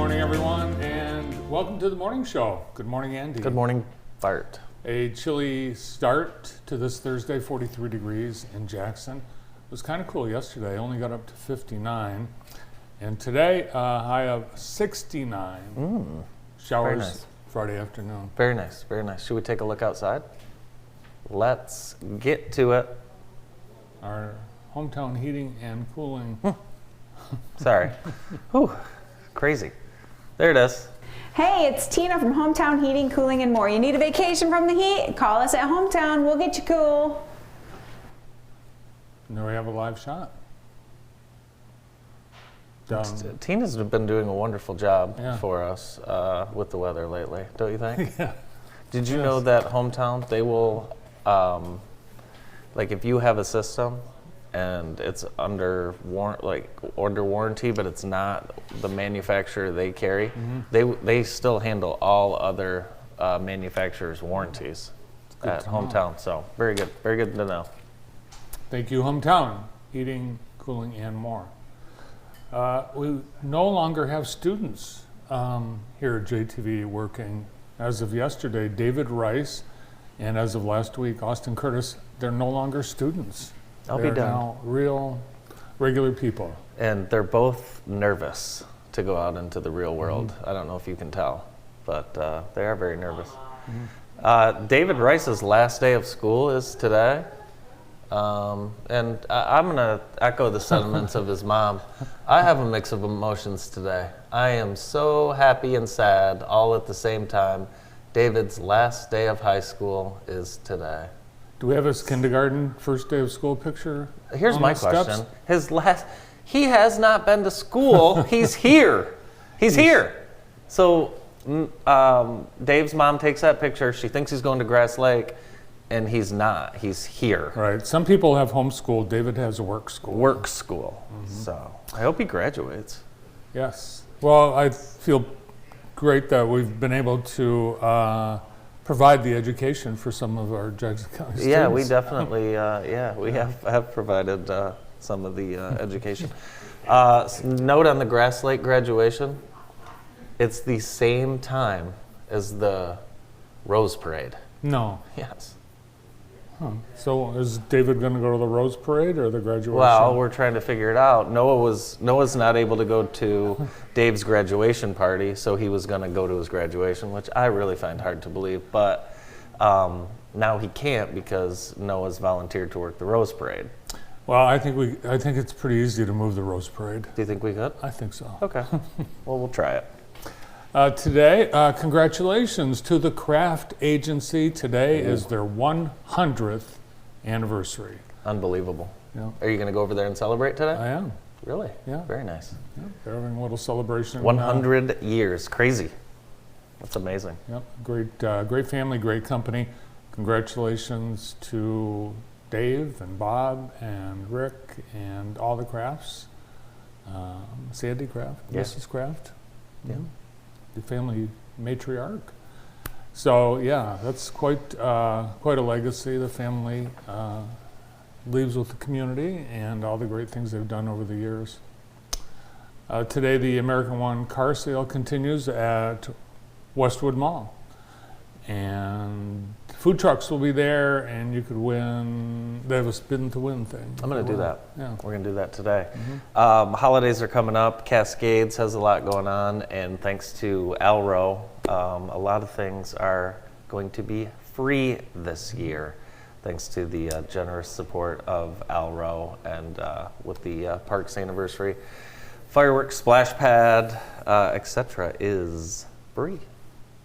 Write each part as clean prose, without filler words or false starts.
morning, everyone, and welcome to the morning show. Good morning, Andy. Good morning, Bart. A chilly start to this Thursday, 43 degrees in Jackson. It was kind of cool yesterday, only got up to 59. And today, high of 69. Showers Very nice. Friday afternoon. Very nice, very nice. Should we take a look outside? Let's get to it. Our hometown heating and cooling. Sorry. Whew, crazy. There it is. Hey, it's Tina from Hometown Heating, Cooling, and More. You need a vacation from the heat? Call us at Hometown. We'll get you cool. And there we have a live shot. Down. Tina's been doing a wonderful job Yeah. for us with the weather lately, don't you think? Yeah. Did you know that Hometown, they will, like if you have a system and it's under warranty, but it's not the manufacturer they carry, they still handle all other manufacturers' warranties at to know. Hometown. So very good to know. Thank you, Hometown Heating, Cooling, and More. We no longer have students here at JTV working. As of yesterday, David Rice, and as of last week, Austin Curtis, they're no longer students. I'll be They're done. now real, regular people. And they're both nervous to go out into the real world. I don't know if you can tell, but they are very nervous. David Rice's last day of school is today. And I'm going to echo the sentiments of his mom. I have a mix of emotions today. I am so happy and sad all at the same time. David's last day of high school is today. Do we have his kindergarten first day of school picture? Here's on my the steps? question. He has not been to school. He's here. He's here. So Dave's mom takes that picture. She thinks he's going to Grass Lake, and he's not. He's here. Right. Some people have homeschool. David has a work school. Work school. So I hope he graduates. Yes. Well, I feel great that we've been able to provide the education for some of our Jackson County students. Yeah, we definitely, we have provided some of the education. Note on the Grass Lake graduation, it's the same time as the Rose Parade. No. Yes. So is David going to go to the Rose Parade or the graduation? Well, we're trying to figure it out. Noah's not able to go to Dave's graduation party, so he was going to go to his graduation, which I really find hard to believe. But now he can't because Noah's volunteered to work the Rose Parade. Well, I think it's pretty easy to move the Rose Parade. Do you think we could? I think so. Okay. Well, we'll try it. Today, congratulations to the Craft Agency. Today is their 100th anniversary. Unbelievable. Yeah, Are you going to go over there and celebrate today? I am. Really? Yeah. Very nice. Yeah, they're having a little celebration. 100 years. Crazy. That's amazing. Yep, great family, great company. Congratulations to Dave and Bob and Rick and all the Crafts. Sandy Kraft, Yeah. Mrs. Kraft. Yeah. The family matriarch. So yeah, that's quite a legacy the family leaves with the community and all the great things they've done over the years. Today, the American One car sale continues at Westwood Mall, and food trucks will be there, and you could win. They have a spin to win thing. I'm going to do that. Yeah. We're going to do that today. Holidays are coming up. Cascades has a lot going on, and thanks to Alro, a lot of things are going to be free this year, thanks to the generous support of Alro and with the park's anniversary. Fireworks, splash pad, etc. is free.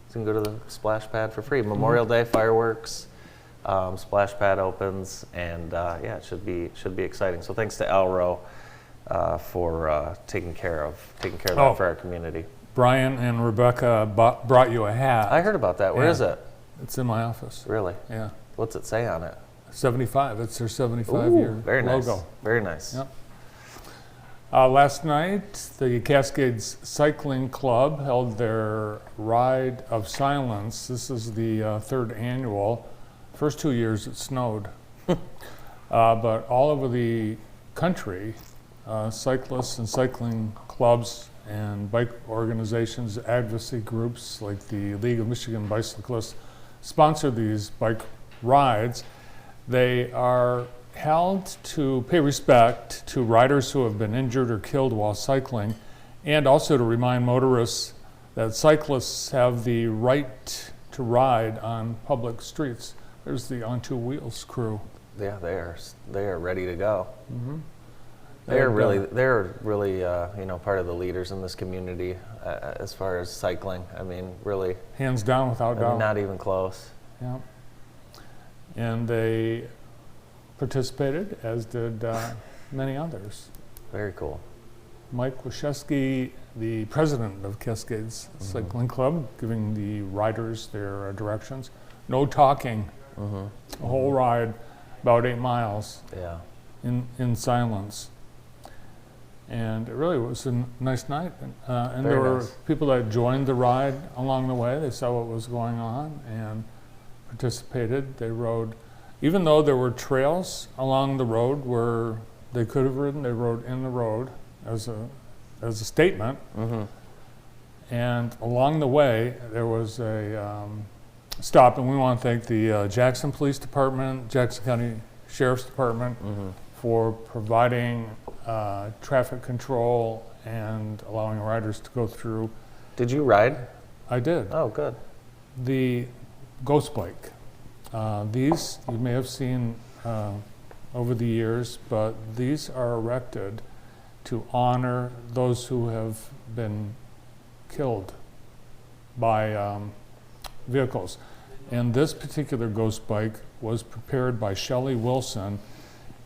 So you can go to the splash pad for free. Memorial Day fireworks, splash pad opens, and it should be exciting. So thanks to Alro for taking care of that for our community. Brian and Rebecca brought you a hat. I heard about that. Where Yeah. is it? It's in my office. Really? Yeah. What's it say on it? 75. It's their 75-year Very nice. logo. Very nice. Yep. Last night, the Cascades Cycling Club held their Ride of Silence. This is the third annual. First 2 years it snowed. But all over the country, cyclists and cycling clubs and bike organizations, advocacy groups like the League of Michigan Bicyclists sponsor these bike rides. They are held to pay respect to riders who have been injured or killed while cycling, and also to remind motorists that cyclists have the right to ride on public streets. There's the On Two Wheels crew. Yeah, they are ready to go. Mm-hmm. They're really part of the leaders in this community as far as cycling. I mean, really, Hands down, without doubt. not even close. Yeah. And they participated, as did many others. Very cool. Mike Wachewski, the president of Cascades Cycling Club, giving the riders their directions. No talking. Mm-hmm. A whole ride, about 8 miles, Yeah. in silence. And it really was a nice night. And Very there were nice. people that joined the ride along the way. They saw what was going on and participated. They rode, even though there were trails along the road where they could have ridden, they rode in the road as a statement. Mm-hmm. And along the way, there was a stop, and we want to thank the Jackson Police Department, Jackson County Sheriff's Department, Mm-hmm. for providing traffic control and allowing riders to go through. Did you ride? I did. Oh, good. The Ghost Bike. These you may have seen over the years, but these are erected to honor those who have been killed by vehicles. And this particular Ghost Bike was prepared by Shelley Wilson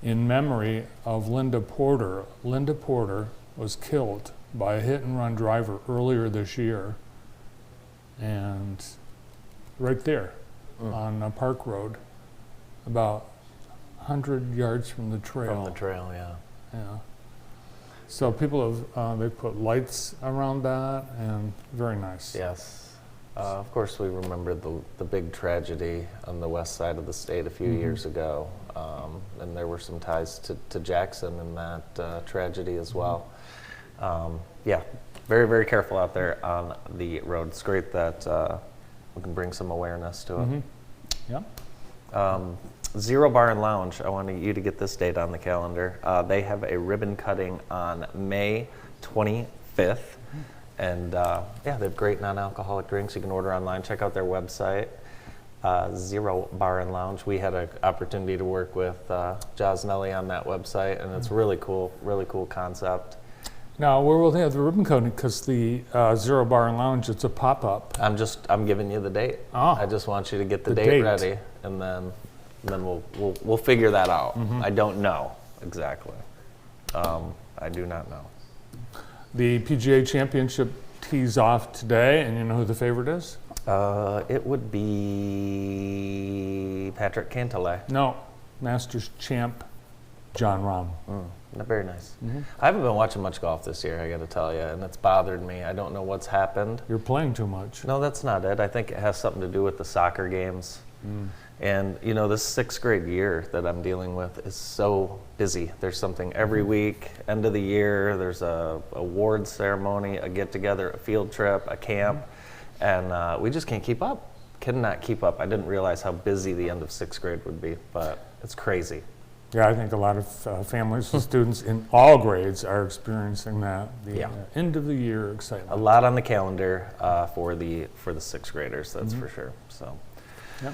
in memory of Linda Porter. Linda Porter was killed by a hit-and-run driver earlier this year, and right there on Park Road, about 100 yards from the trail. From the trail, yeah. Yeah. So people have they put lights around that, and very nice. Yes. Of course, we remember the big tragedy on the west side of the state a few years ago, and there were some ties to Jackson in that tragedy as well. Yeah, very, very careful out there on the road. It's great that we can bring some awareness to it. Yeah. Zero Bar and Lounge, I wanted you to get this date on the calendar. They have a ribbon cutting on May 25th. And yeah, they have great non-alcoholic drinks. You can order online. Check out their website, Zero Bar and Lounge. We had an opportunity to work with Joz Nelly on that website, and it's really cool concept. Now, where will they have the ribbon cutting? Because the Zero Bar and Lounge, it's a pop-up. I'm giving you the date. Oh. I just want you to get the The date date. ready, and then we'll figure that out. I don't know exactly. I do not know. The PGA Championship tees off today, and you know who the favorite is? It would be Patrick Cantlay. No, Masters champ John Rahm. Very nice. I haven't been watching much golf this year, I got to tell you, and it's bothered me. I don't know what's happened. You're playing too much. No, that's not it. I think it has something to do with the soccer games. And, you know, this 6th grade year that I'm dealing with is so busy. There's something every week, end of the year, there's a award ceremony, a get-together, a field trip, a camp, and we just can't keep up. Cannot keep up. I didn't realize how busy the end of 6th grade would be, but it's crazy. Yeah, I think a lot of families and students in all grades are experiencing that. The Yeah. end of the year A excitement. lot on the calendar for the 6th graders, that's for sure. So, Yep.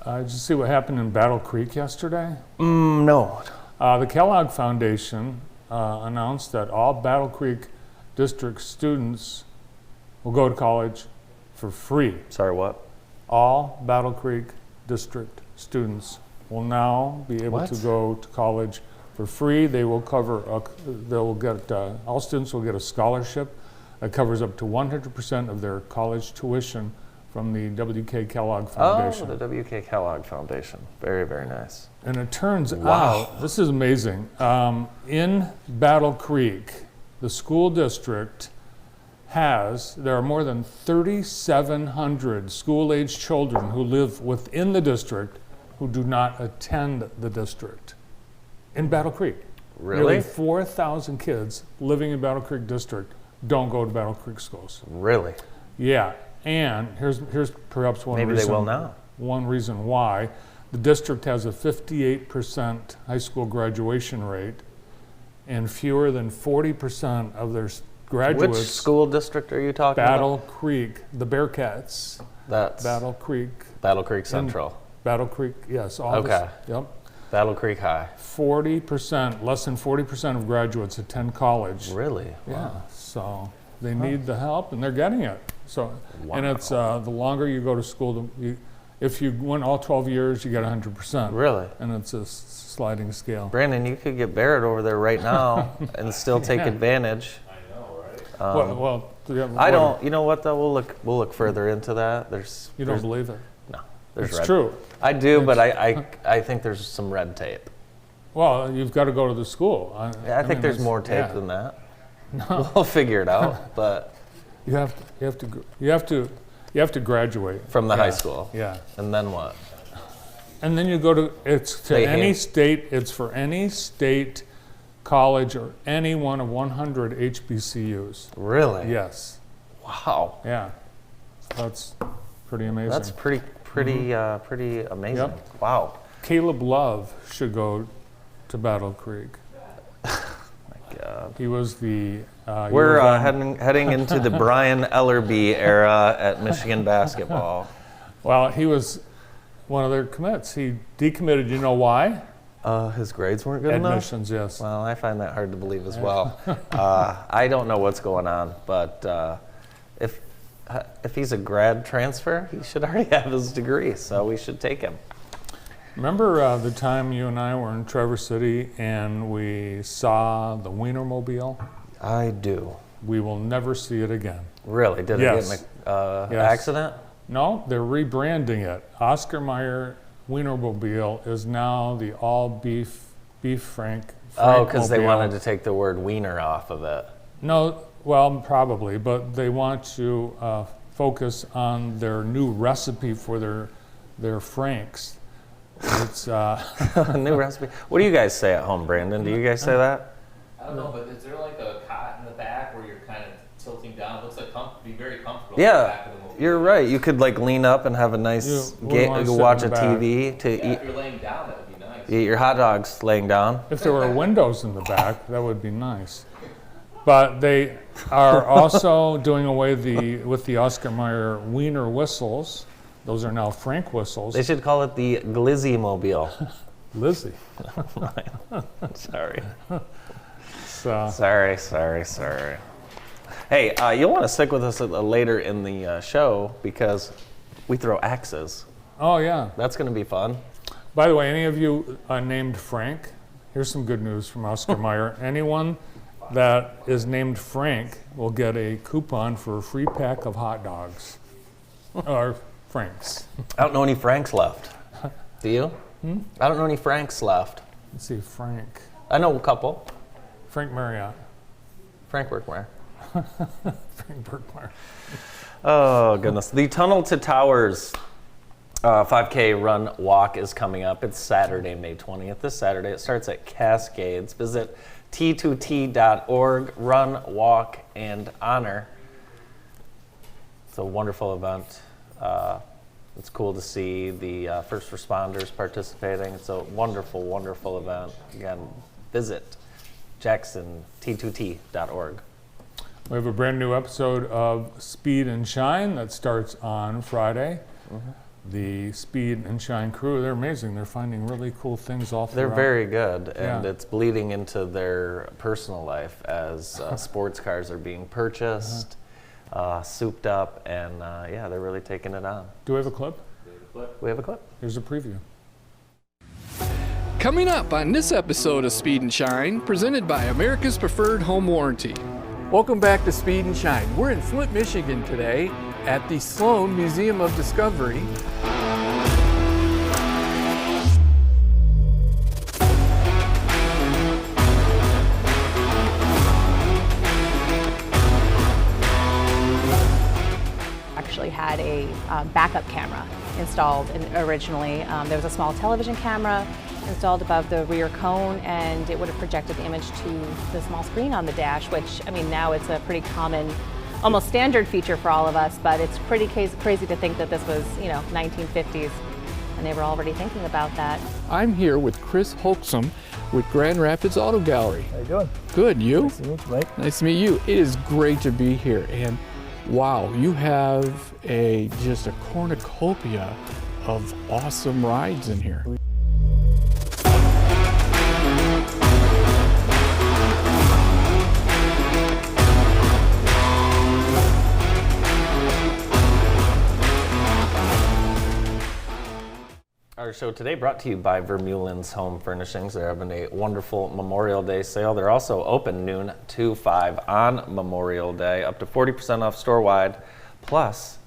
Did you see what happened in Battle Creek yesterday? no. The Kellogg Foundation announced that all Battle Creek District students will go to college for free. Sorry, what? All Battle Creek District students will now be able What? to go to college for free. They will cover, all students will get a scholarship that covers up to 100% of their college tuition from the W.K. Kellogg Foundation. Oh, the W.K. Kellogg Foundation. Very, very nice. And it turns Wow. out, this is amazing, in Battle Creek, the school district there are more than 3,700 school-age children who live within the district who do not attend the district in Battle Creek. Really? Nearly 4,000 kids living in Battle Creek District don't go to Battle Creek schools. Really? Yeah, and here's perhaps one Maybe reason. they will now. One reason why the district has a 58% high school graduation rate, and fewer than 40% of their Which graduates. school district are you talking Battle Creek, the Bearcats. about? That's Battle Creek, Battle Creek Central. Battle Creek, yes. All Okay. Yep. Battle Creek High. 40%, less than 40% of graduates attend college. Really? Yeah, so they need the help, and they're getting it. So, and it's the longer you go to school, if you went all 12 years, you get 100%. Really? And it's a sliding scale. Brandon, you could get Barrett over there right now and still take Yeah. advantage. Well, yeah, I don't. You know what though? We'll look further into that. There's You don't believe it? no. There's It's red. true. I do, but I think there's some red tape. Well, you've got to go to the school. I think mean, there's it's- more tape yeah. than that. We'll figure it out, but You have to graduate from the Yeah. high school. Yeah. And then what? And then you go to, it's to They any hand- state, it's for any state college or any one of 100 HBCUs. Really? Yes, Wow. yeah. That's pretty amazing. That's pretty amazing. Yep. Wow. Caleb Love should go to Battle Creek. God. He was the. We're U of M. heading into the Brian Ellerby era at Michigan basketball. Well, he was one of their commits. He decommitted. You know why? His grades weren't good enough. Admissions, yes. Well, I find that hard to believe as well. I don't know what's going on, but if he's a grad transfer, he should already have his degree, so we should take him. Remember the time you and I were in Traverse City and we saw the Wienermobile? I do. We will never see it again. Really? Did Yes. it get in an Yes. accident? No, they're rebranding it. Oscar Mayer Wienermobile is now the all beef Frank. Oh, because they Frankmobile. wanted to take the word wiener off of it. No, well, probably, but they want to focus on their new recipe for their Franks. It's A new recipe. What do you guys say at home, Brandon? Do you guys say that? I don't know, but is there like a cot in the back where you're kind of tilting down? It looks like be very comfortable in the back Yeah, of the mobile. you're right. You could like lean up and have a nice You wouldn't wanna you sit could watch in a the back. TV to Yeah, eat, if you're laying down, that would be nice. eat your hot dogs laying down. if there were windows in the back, that would be nice. But they are also doing away with the Oscar Mayer Wiener whistles. Those are now Frank whistles. They should call it the Glizzy Mobile. Lizzie. Sorry. So, Sorry. Hey, you'll want to stick with us later in the show because we throw axes. oh yeah. That's going to be fun. By the way, any of you named Frank? Here's some good news from Oscar Mayer. Anyone that is named Frank will get a coupon for a free pack of hot dogs. Or Franks. I don't know any Franks left. Do you? I don't know any Franks left. Let's see, Frank. I know a couple. Frank Marriott. Frank Workmeyer. Frank Berkmeyer. Oh, goodness. The Tunnel to Towers 5K run walk is coming up. It's Saturday, May 20th. This Saturday. It starts at Cascades. Visit t2t.org. Run, walk, and honor. It's a wonderful event. It's cool to see the first responders participating. It's a wonderful, wonderful event. Again, visit jacksont2t.org. We have a brand new episode of Speed and Shine that starts on Friday. The Speed and Shine crew, they're amazing. They're finding really cool things all throughout. They're very good, and Yeah. it's bleeding into their personal life as sports cars are being purchased, souped up, and yeah, they're really taking it on. Do we have a clip? We have a clip. Here's a preview. Coming up on this episode of Speed and Shine, presented by America's Preferred Home Warranty. Welcome back to Speed and Shine. We're in Flint, Michigan today at the Sloan Museum of Discovery. actually had a backup camera installed originally. There was a small television camera installed above the rear cone, and it would have projected the image to the small screen on the dash, which, I mean, now it's a pretty common, almost standard feature for all of us, but it's pretty crazy to think that this was, 1950s, and they were already thinking about that. I'm here with Chris Holcomb with Grand Rapids Auto Gallery. How you doing? Good, you? Nice to meet you, Mike. Nice to meet you. It is great to be here, and wow, you have just a cornucopia of awesome rides in here. Our show today brought to you by Vermeulen's Home Furnishings. They're having a wonderful Memorial Day sale. They're also open noon to 5 on Memorial Day, up to 40% off store-wide. Plus,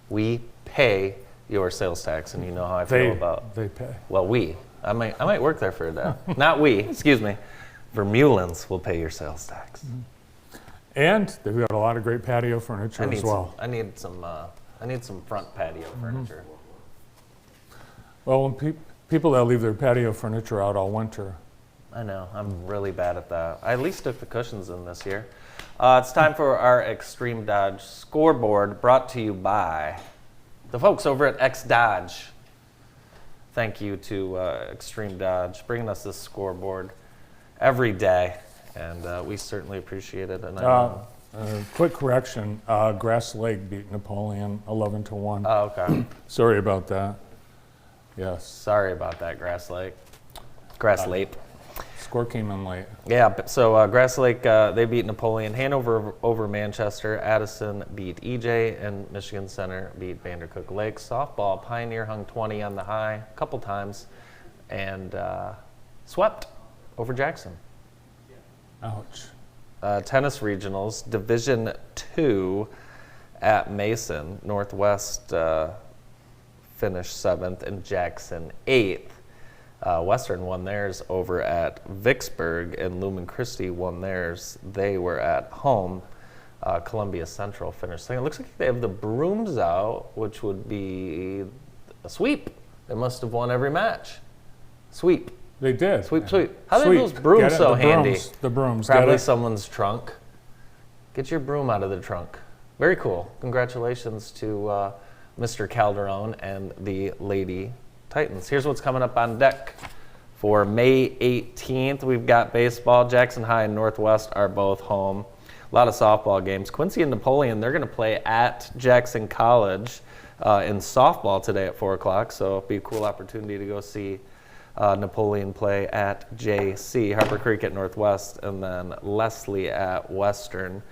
we pay your sales tax, and you know how I feel about. They pay. Well, I might work there for a day. Not we. Excuse me. Vermeulen's will pay your sales tax. And they've got a lot of great patio furniture as well. I need some front patio furniture. Well, when people that leave their patio furniture out all winter. I know, I'm really bad at that. I at least took the cushions in this year. It's time for our Extreme Dodge scoreboard, brought to you by the folks over at X Dodge. Thank you to Extreme Dodge bringing us this scoreboard every day, and we certainly appreciate it. And Quick correction, Grass Lake beat Napoleon 11-1. Oh, okay. Sorry about that. Yes. Sorry about that, Grass Lake. Score came in late. Yeah, so Grass Lake, they beat Napoleon. Hanover over Manchester. Addison beat EJ, and Michigan Center beat Vandercook Lake. Softball, Pioneer hung 20 on the high a couple times and swept over Jackson. Ouch. Tennis regionals, Division II at Mason. Northwest finished 7th and Jackson 8th. Western won theirs over at Vicksburg, and Lumen Christi won theirs. They were at home. Columbia Central finished second. It looks like they have the brooms out, which would be a sweep. They must have won every match. Sweep. They did. Sweep. How are those brooms so handy? The brooms. Probably someone's trunk. Get your broom out of the trunk. Very cool. Congratulations to Mr. Calderon and the Lady Titans. Here's what's coming up on deck. For May 18th, we've got baseball. Jackson High and Northwest are both home. A lot of softball games. Quincy and Napoleon, they're going to play at Jackson College in softball today at 4 o'clock, so it'll be a cool opportunity to go see Napoleon play at JC. Harper Creek at Northwest, and then Leslie at Western.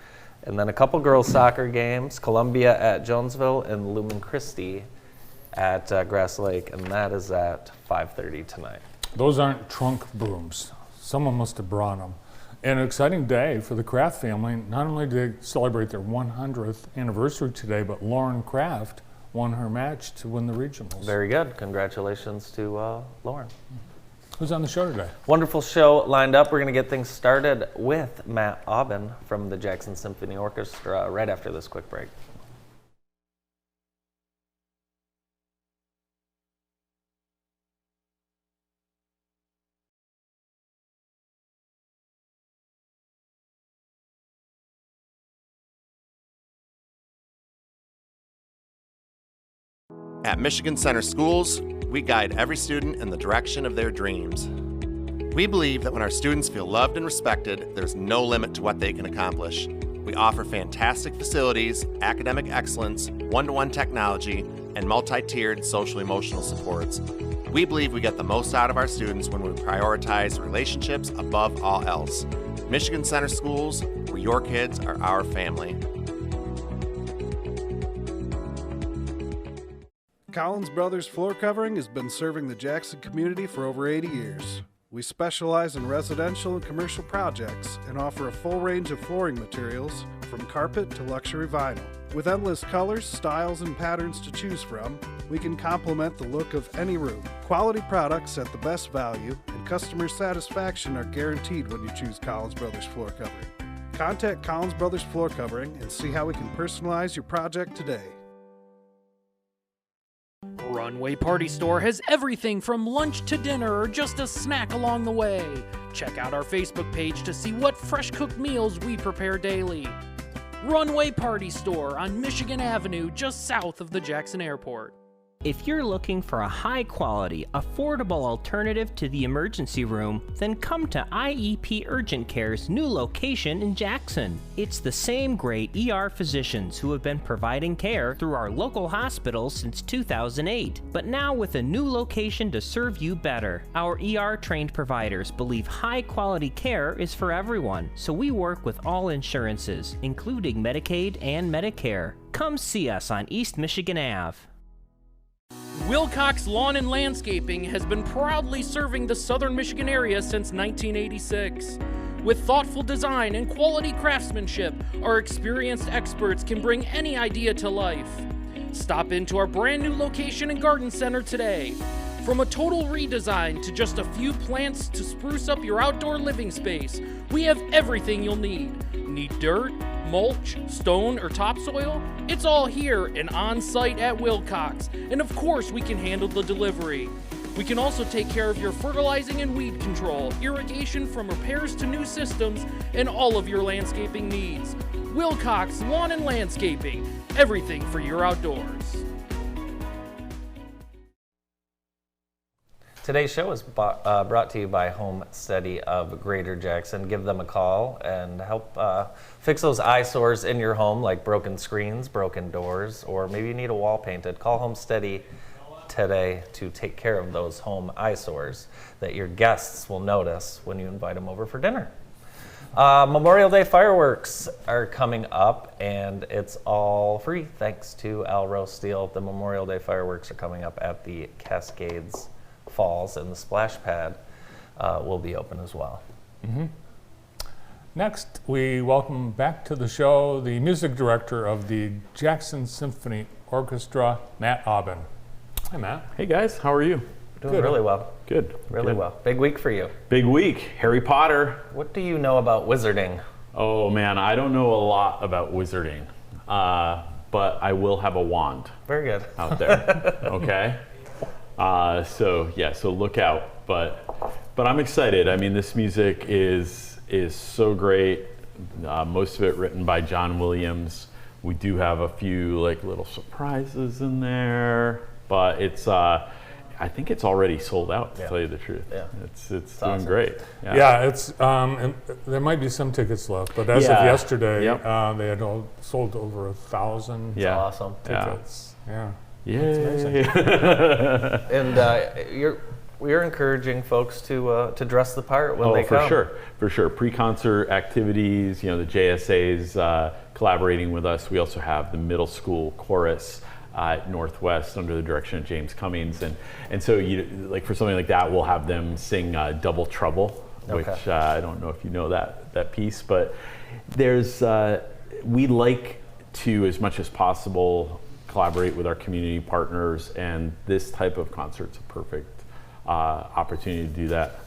And then a couple girls' soccer games, Columbia at Jonesville and Lumen Christi at Grass Lake, and that is at 5:30 tonight. Those aren't trunk brooms. Someone must have brought them. And an exciting day for the Kraft family. Not only did they celebrate their 100th anniversary today, but Lauren Kraft won her match to win the regionals. Very good. Congratulations to Lauren. Who's on the show today? Wonderful show lined up. We're going to get things started with Matt Aubin from the Jackson Symphony Orchestra right after this quick break. At Michigan Center Schools, we guide every student in the direction of their dreams. We believe that when our students feel loved and respected, there's no limit to what they can accomplish. We offer fantastic facilities, academic excellence, one-to-one technology, and multi-tiered social-emotional supports. We believe we get the most out of our students when we prioritize relationships above all else. Michigan Center Schools, where your kids are our family. Collins Brothers Floor Covering has been serving the Jackson community for over 80 years. We specialize in residential and commercial projects and offer a full range of flooring materials from carpet to luxury vinyl. With endless colors, styles, and patterns to choose from, we can complement the look of any room. Quality products at the best value and customer satisfaction are guaranteed when you choose Collins Brothers Floor Covering. Contact Collins Brothers Floor Covering and see how we can personalize your project today. Runway Party Store has everything from lunch to dinner or just a snack along the way. Check out our Facebook page to see what fresh cooked meals we prepare daily. Runway Party Store on Michigan Avenue, just south of the Jackson Airport. If you're looking for a high-quality, affordable alternative to the emergency room, then come to IEP Urgent Care's new location in Jackson. It's the same great ER physicians who have been providing care through our local hospitals since 2008, but now with a new location to serve you better. Our ER-trained providers believe high-quality care is for everyone, so we work with all insurances, including Medicaid and Medicare. Come see us on East Michigan Ave. Wilcox Lawn and Landscaping has been proudly serving the southern Michigan area since 1986. With thoughtful design and quality craftsmanship, our experienced experts can bring any idea to life. Stop into our brand new location and garden center today. From a total redesign to just a few plants to spruce up your outdoor living space, we have everything you'll need. Need dirt, mulch, stone, or topsoil? It's all here and on site at Wilcox. And of course, we can handle the delivery. We can also take care of your fertilizing and weed control, irrigation from repairs to new systems, and all of your landscaping needs. Wilcox Lawn and Landscaping, everything for your outdoors. Today's show is brought to you by Home Steady of Greater Jackson. Give them a call and help fix those eyesores in your home, like broken screens, broken doors, or maybe you need a wall painted. Call Home Steady today to take care of those home eyesores that your guests will notice when you invite them over for dinner. Memorial Day fireworks are coming up, and it's all free thanks to Alro Steel. The Memorial Day fireworks are coming up at the Cascades Falls, and the splash pad will be open as well. Mm-hmm. Next, we welcome back to the show the music director of the Jackson Symphony Orchestra, Matt Aubin. Hi, Matt. Hey guys, how are you? Doing really well. Good. Really well. Big week for you. Big week. Harry Potter. What do you know about wizarding? Oh man, I don't know a lot about wizarding, but I will have a wand. Very good. Out there. Okay. So look out. But I'm excited. I mean, this music is so great. Most of it written by John Williams. We do have a few like little surprises in there, but it's I think it's already sold out, to tell you the truth. Yeah. It's doing awesome. Great. Yeah, it's and there might be some tickets left, but as of yesterday, they had all sold over 1,000 awesome tickets. Yeah. Yay. And we're encouraging folks to dress the part when they come. For sure. Pre-concert activities, the JSA's collaborating with us. We also have the middle school chorus at Northwest under the direction of James Cummings, and so like for something like that, we'll have them sing Double Trouble, which I don't know if you know that piece, but there's we like to, as much as possible, collaborate with our community partners, and this type of concert's a perfect opportunity to do that.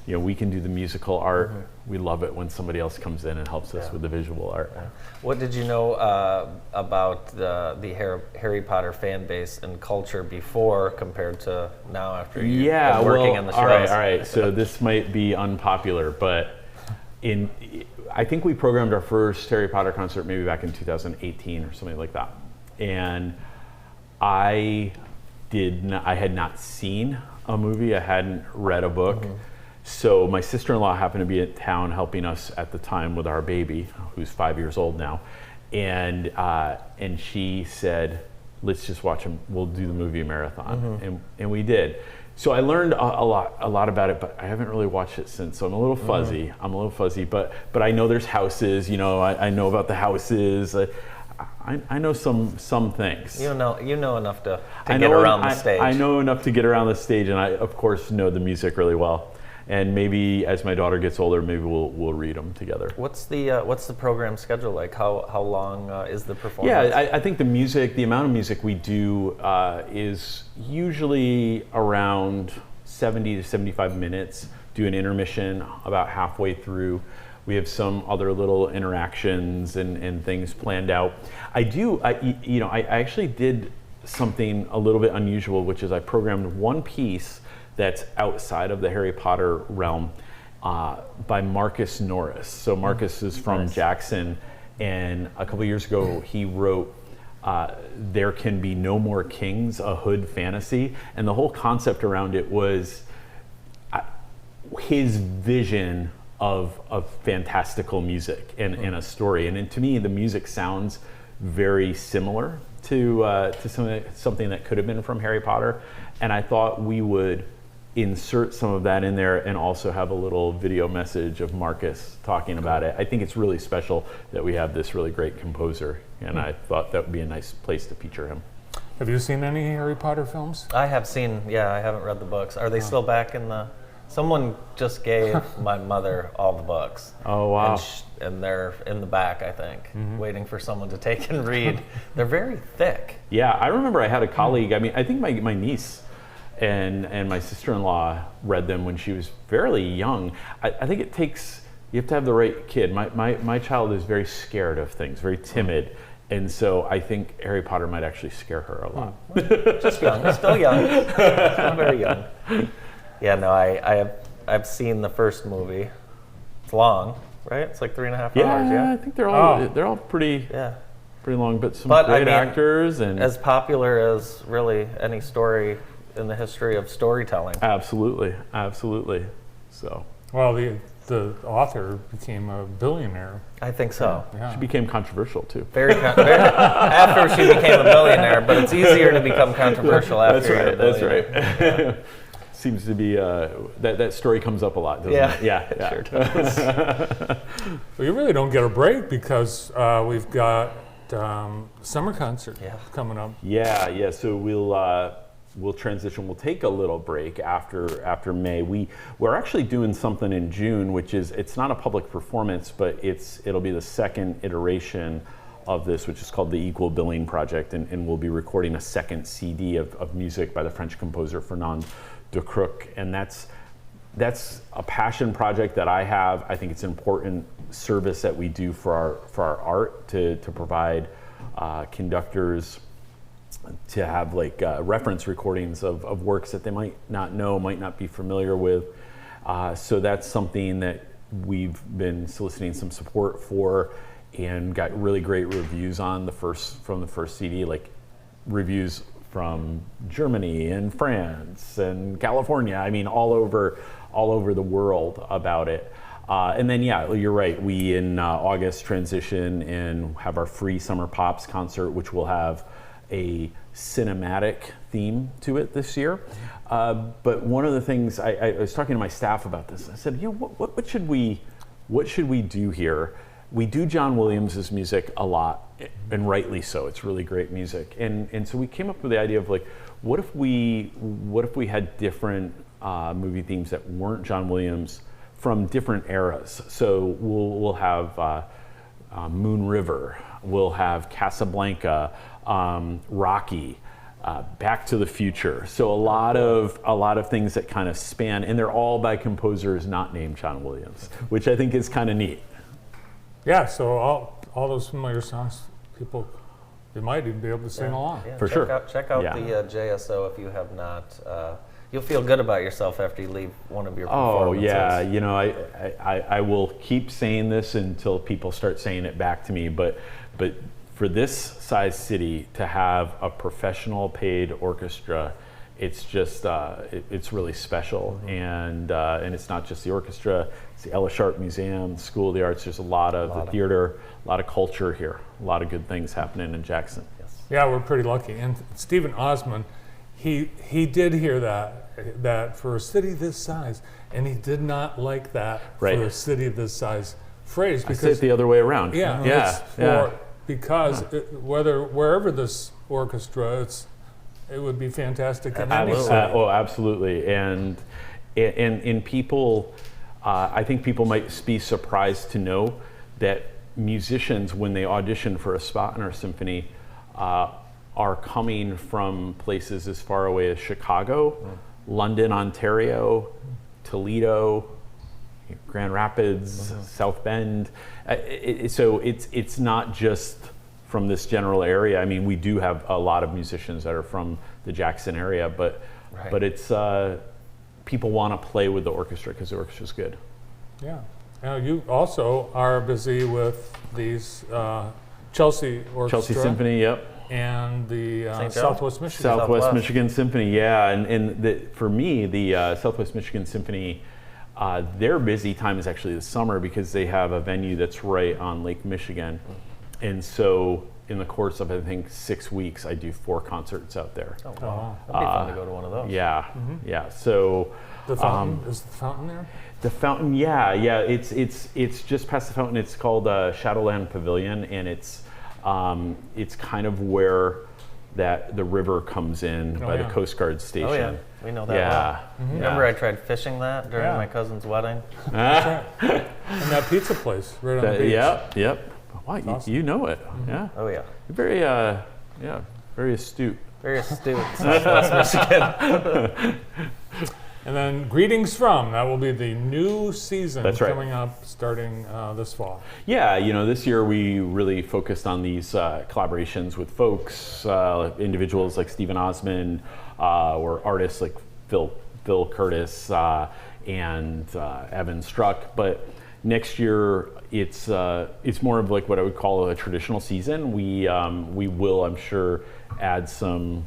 We can do the musical art. Mm-hmm. We love it when somebody else comes in and helps us with the visual art. What did you know about the Harry Potter fan base and culture before compared to now after you've been working on the shows? All right. So this might be unpopular, but I think we programmed our first Harry Potter concert maybe back in 2018 or something like that. And I had not seen a movie. I hadn't read a book. Mm-hmm. So my sister-in-law happened to be in town helping us at the time with our baby, who's 5 years old now, and she said, "Let's just watch them. We'll do the movie marathon," mm-hmm. and we did. So I learned a lot about it, but I haven't really watched it since. So I'm a little fuzzy. Mm-hmm. I'm a little fuzzy, but I know there's houses. I know about the houses. I know some things. You know enough to get around the stage. I know enough to get around the stage, and I of course know the music really well. And maybe as my daughter gets older, maybe we'll read them together. What's the program schedule like? How long is the performance? Yeah, I think the amount of music we do is usually around 70 to 75 minutes. Do an intermission about halfway through. We have some other little interactions and things planned out. I actually did something a little bit unusual, which is I programmed one piece that's outside of the Harry Potter realm by Marcus Norris. So Marcus is from Jackson, and a couple years ago he wrote There Can Be No More Kings, a hood fantasy, and the whole concept around it was his vision of fantastical music and a story. And to me, the music sounds very similar to something that could have been from Harry Potter. And I thought we would insert some of that in there and also have a little video message of Marcus talking about it. I think it's really special that we have this really great composer, and I thought that would be a nice place to feature him. Have you seen any Harry Potter films? I have seen, I haven't read the books. Are they still back in the... Someone just gave my mother all the books. Oh, wow. And they're in the back, I think, waiting for someone to take and read. They're very thick. Yeah, I remember I had a colleague, I think my niece and my sister-in-law read them when she was fairly young. I think you have to have the right kid. My child is very scared of things, very timid. And so I think Harry Potter might actually scare her a lot. Just young, still young, still very young. Yeah, no, I've seen the first movie. It's long, right? It's like 3.5 hours. Yeah, I think they're all pretty long, but some great actors and as popular as really any story in the history of storytelling. Absolutely. So Well, the author became a billionaire. I think so. Yeah. She became controversial too. Very after she became a billionaire, but it's easier to become controversial after you're a billionaire. That's right. Seems to be that story comes up a lot, doesn't it? Yeah, sure does. Well, you really don't get a break because we've got summer concert coming up. Yeah. So we'll transition. We'll take a little break after May. We're actually doing something in June, which is it's not a public performance, but it'll be the second iteration of this, which is called the Equal Billing Project, and we'll be recording a second CD of music by the French composer Fernand de Crook, and that's a passion project that I have. I think it's an important service that we do for our art to provide conductors to have reference recordings of works that they might not know, might not be familiar with. So that's something that we've been soliciting some support for, and got really great reviews on from the first CD, like reviews from Germany and France and California. I mean, all over the world about it. And then, you're right. We in August transition and have our free Summer Pops concert, which will have a cinematic theme to it this year. But one of the things I was talking to my staff about this. I said, what should we do here? We do John Williams' music a lot, and rightly so. It's really great music, and so we came up with the idea of what if we had different movie themes that weren't John Williams from different eras. So we'll have Moon River, we'll have Casablanca, Rocky, Back to the Future. So a lot of things that kind of span, and they're all by composers not named John Williams, which I think is kind of neat. Yeah, so all those familiar songs, they might even be able to sing along. Yeah, For sure. Check out the JSO if you have not. You'll feel good about yourself after you leave one of your performances. Oh yeah, I will keep saying this until people start saying it back to me. But for this size city to have a professional paid orchestra, it's just it's really special. And it's not just the orchestra. It's the Ella Sharp Museum, the School of the Arts. There's a lot of theater, a lot of culture here, a lot of good things happening in Jackson. Yes. Yeah, we're pretty lucky. And Stephen Osmond, he did hear that for a city this size, and he did not like that for a city this size phrase. Because I say it the other way around. Because wherever this orchestra, it would be fantastic in any city. Absolutely. And in people, I think people might be surprised to know that musicians, when they audition for a spot in our symphony, are coming from places as far away as Chicago, London, Ontario, Toledo, Grand Rapids, South Bend. So it's not just from this general area. I mean, we do have a lot of musicians that are from the Jackson area, but it's people want to play with the orchestra because the orchestra's good. Yeah. Now you also are busy with these Chelsea Orchestra. Chelsea Symphony, yep. And the St. Joe? Southwest Michigan. Southwest Michigan Symphony, yeah. And for me, the Southwest Michigan Symphony, their busy time is actually the summer because they have a venue that's right on Lake Michigan. And so in the course of, I think, 6 weeks, I do 4 concerts out there. Oh, wow. That'd be fun to go to one of those. Yeah, yeah. So The fountain, is the fountain there? the fountain, yeah. It's just past the fountain. It's called Shadowland Pavilion, and it's kind of where the river comes in by the Coast Guard station. Oh yeah, we know that well. Remember I tried fishing that during my cousin's wedding? That's right. And that pizza place right on the beach. Yep. Wow, awesome. you know it. Yeah. Oh yeah. You're very astute. Very astute. Southwest Michigan. And then Greetings From, that will be the new season That's right. coming up starting this fall. Yeah, this year we really focused on these collaborations with folks, individuals like Stephen Osmond, or artists like Phil Curtis and Evan Struck. But next year it's more of like what I would call a traditional season. We will, I'm sure, add some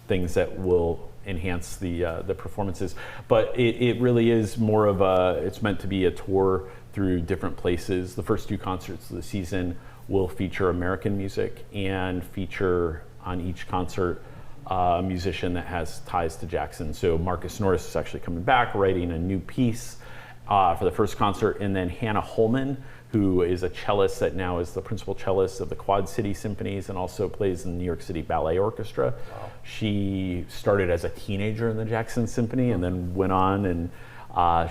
things that will enhance the performances, but it really is more of it's meant to be a tour through different places. The first 2 concerts of the season will feature American music and feature on each concert a musician that has ties to Jackson. So Marcus Norris is actually coming back, writing a new piece for the first concert, and then Hannah Holman, who is a cellist that now is the principal cellist of the Quad City Symphonies and also plays in the New York City Ballet Orchestra. Wow. She started as a teenager in the Jackson Symphony and then went on, and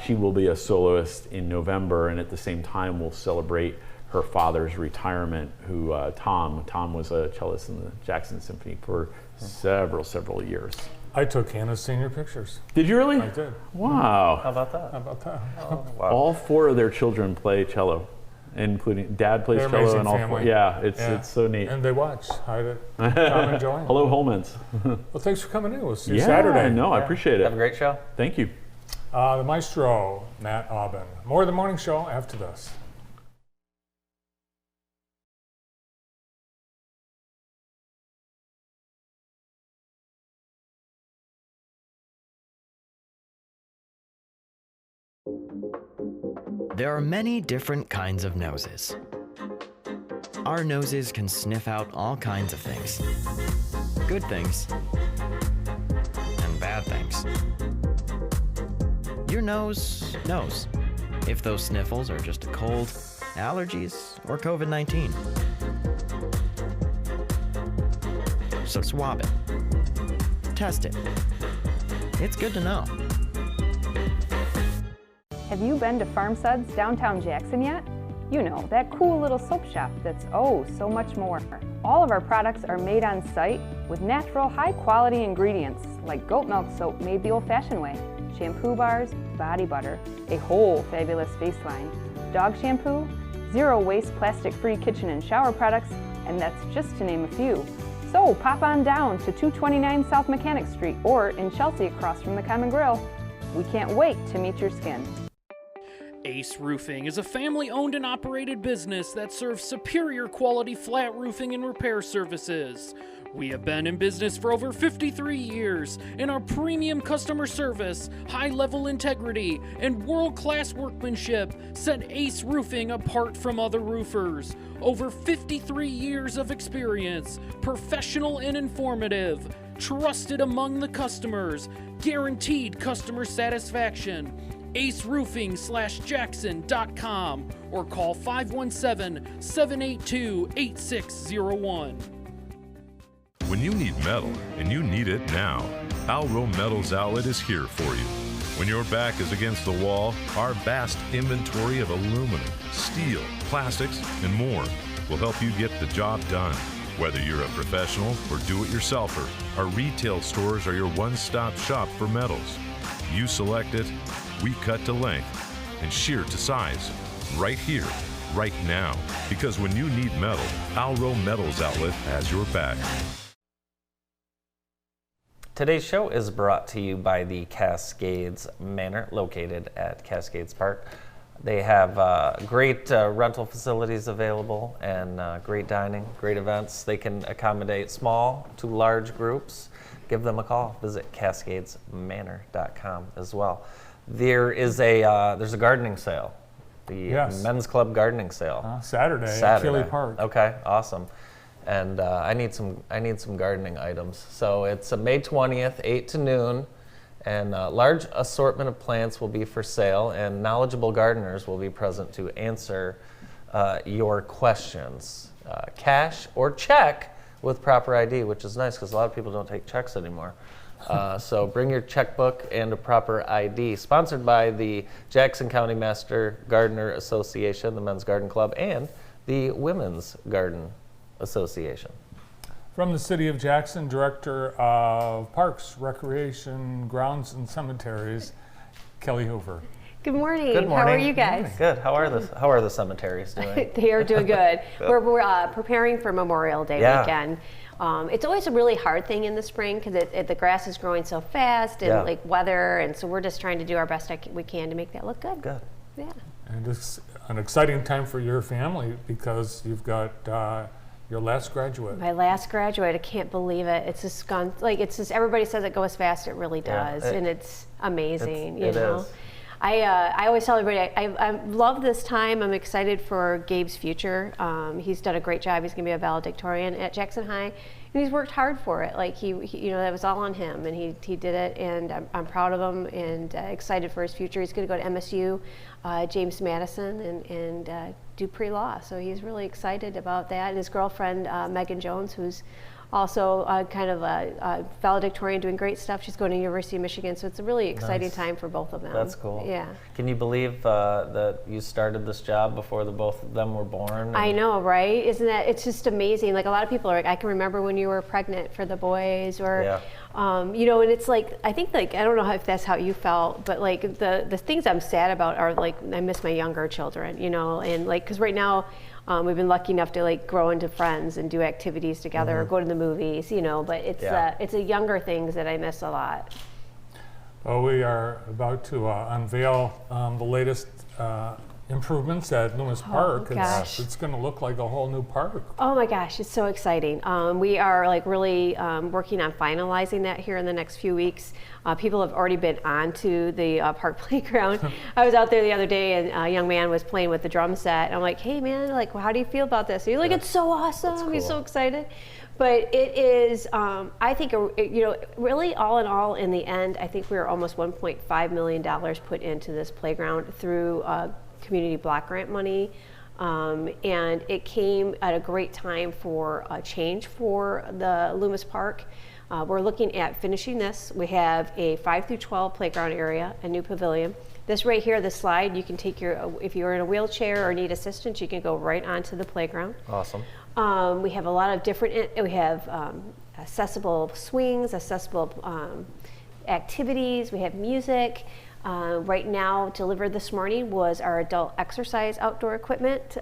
she will be a soloist in November, and at the same time we'll celebrate her father's retirement, who Tom was a cellist in the Jackson Symphony for several years. I took Hannah's senior pictures. Did you really? I did. Wow. How about that? How about that? Oh, wow. All 4 of their children play cello, including Dad plays They're cello, amazing and all family. 4. Yeah, it's so neat. And they watch. Hi to Tom and Joanne. Hello, Holmans. Well, thanks for coming in. We'll see you Saturday. No, I appreciate it. Have a great show. Thank you. The maestro, Matt Aubin. More of the morning show after this. There are many different kinds of noses. Our noses can sniff out all kinds of things. Good things and bad things. Your nose knows if those sniffles are just a cold, allergies, or COVID-19. So swab it. Test it. It's good to know. Have you been to Farm Suds downtown Jackson yet? You know, that cool little soap shop that's oh so much more. All of our products are made on site with natural, high-quality ingredients like goat milk soap made the old-fashioned way, shampoo bars, body butter, a whole fabulous face line, dog shampoo, zero-waste plastic-free kitchen and shower products, and that's just to name a few. So pop on down to 229 South Mechanic Street or in Chelsea across from the Common Grill. We can't wait to meet your skin. Ace Roofing is a family-owned and operated business that serves superior quality flat roofing and repair services. We have been in business for over 53 years, and our premium customer service, high-level integrity, and world-class workmanship set Ace Roofing apart from other roofers. Over 53 years of experience, professional and informative, trusted among the customers, guaranteed customer satisfaction. aceroofing/jackson.com or call 517-782-8601. When you need metal, and you need it now, Alro Metals Outlet is here for you. When your back is against the wall, our vast inventory of aluminum, steel, plastics, and more will help you get the job done. Whether you're a professional or do-it-yourselfer, our retail stores are your one-stop shop for metals. You select it, we cut to length, and shear to size, right here right now. Because when you need metal, Alro Metals Outlet has your back. Today's show is brought to you by the Cascades Manor, located at Cascades Park. They have great rental facilities available and great dining, great events. They can accommodate small to large groups. Give them a call. Visit cascadesmanor.com as well. There's a gardening sale, the Men's Club gardening sale. Saturday at Keeley Park. Okay, awesome. And I need some gardening items. So it's May 20th, 8 to noon, and a large assortment of plants will be for sale, and knowledgeable gardeners will be present to answer your questions. Cash or check with proper ID, which is nice because a lot of people don't take checks anymore. So bring your checkbook and a proper ID. Sponsored by the Jackson County Master Gardener Association, the Men's Garden Club, and the Women's Garden Association. From the City of Jackson, Director of Parks, Recreation, Grounds, and Cemeteries, Kelly Hoover. Good morning. Good morning. How are you guys? Good. How are the cemeteries doing? They are doing good. We're preparing for Memorial Day weekend. It's always a really hard thing in the spring because the grass is growing so fast and like weather, and so we're just trying to do our best we can to make that look good. Good. Yeah. And it's an exciting time for your family because you've got your last graduate. My last graduate, I can't believe it. It's just gone, it's just, everybody says it goes fast, it really does, and it's amazing, you know. Is. I always tell everybody, I love this time. I'm excited for Gabe's future. He's done a great job. He's going to be a valedictorian at Jackson High, and he's worked hard for it. Like he that was all on him, and he did it, and I'm proud of him and excited for his future. He's going to go to MSU, James Madison, and do pre-law. So he's really excited about that. And his girlfriend, Megan Jones, who's also kind of a valedictorian, doing great stuff. She's going to University of Michigan, so it's a really exciting time for both of them. That's cool. Yeah. Can you believe that you started this job before the both of them were born? I know, right? Isn't that? It's just amazing. Like a lot of people are like, I can remember when you were pregnant for the boys, or and it's like I think I don't know if that's how you felt, but like the things I'm sad about are like I miss my younger children, and like because right now. We've been lucky enough to like grow into friends and do activities together, or go to the movies, but it's the younger things that I miss a lot. Well, we are about to unveil the latest improvements at Loomis Park. It's going to look like a whole new park. Oh my gosh, it's so exciting. We are like really working on finalizing that here in the next few weeks. People have already been onto the park playground. I was out there the other day and a young man was playing with the drum set. And I'm like, hey man, like, well, how do you feel about this? And you're like, it's so awesome. Cool. He's so excited. But it is, I think, really all in all, in the end, I think we were almost $1.5 million put into this playground through community block grant money. And it came at a great time for a change for the Loomis Park. We're looking at finishing this. We have a 5 through 12 playground area, a new pavilion. This right here, the slide, you can take if you're in a wheelchair or need assistance, you can go right onto the playground. Awesome. We have a lot of different, we have accessible swings, accessible activities, we have music. Right now, delivered this morning was our adult exercise outdoor equipment.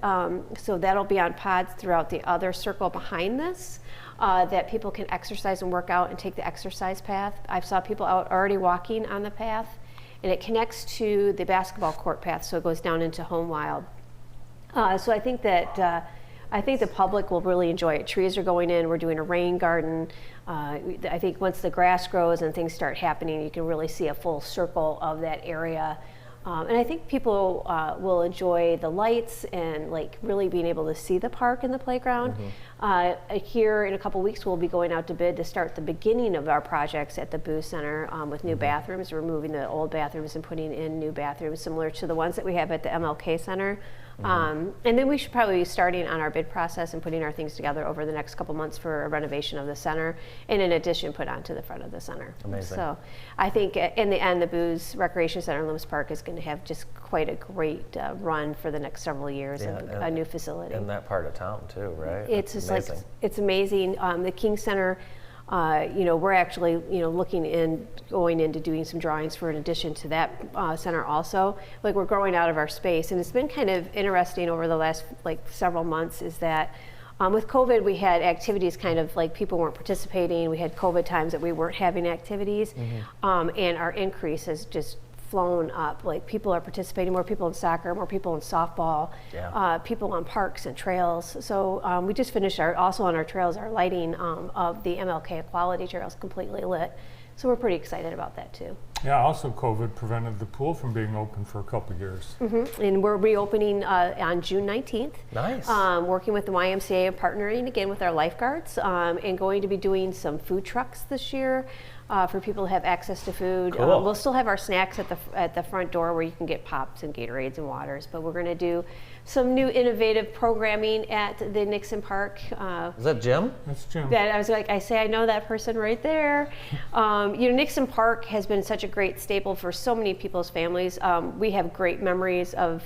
So that'll be on pods throughout the other circle behind this. That people can exercise and work out and take the exercise path. I saw people out already walking on the path, and it connects to the basketball court path, so it goes down into Home Wild. So I think that the public will really enjoy it. Trees are going in. We're doing a rain garden. I think once the grass grows and things start happening, you can really see a full circle of that area. And I think people will enjoy the lights and like really being able to see the park and the playground. Here in a couple weeks, we'll be going out to bid to start the beginning of our projects at the Booth Center with new bathrooms, removing the old bathrooms and putting in new bathrooms similar to the ones that we have at the MLK Center. And then we should probably be starting on our bid process and putting our things together over the next couple months for a renovation of the center, and in addition put onto the front of the center. Amazing. So I think in the end, the Booze Recreation Center in Loomis Park is going to have just quite a great run for the next several years of a new facility. In that part of town too, right? It's just amazing. It's amazing. The King Center we're actually, going into doing some drawings for an addition to that center also. Like, we're growing out of our space, and it's been kind of interesting over the last several months is that with COVID, we had activities kind of like people weren't participating. We had COVID times that we weren't having activities, and our increase has just flown up. Like, people are participating, more people in soccer, more people in softball, people on parks and trails. So we just finished also on our trails, our lighting of the MLK Equality Trails completely lit. So we're pretty excited about that too. Yeah, also COVID prevented the pool from being open for a couple of years. And we're reopening on June 19th. Nice. Working with the YMCA and partnering again with our lifeguards, and going to be doing some food trucks this year for people to have access to food. Cool. We'll still have our snacks at the front door where you can get pops and Gatorades and waters, but we're going to do some new innovative programming at the Nixon Park. Is that Jim? That's Jim. That I know that person right there. Nixon Park has been such a great staple for so many people's families. We have great memories of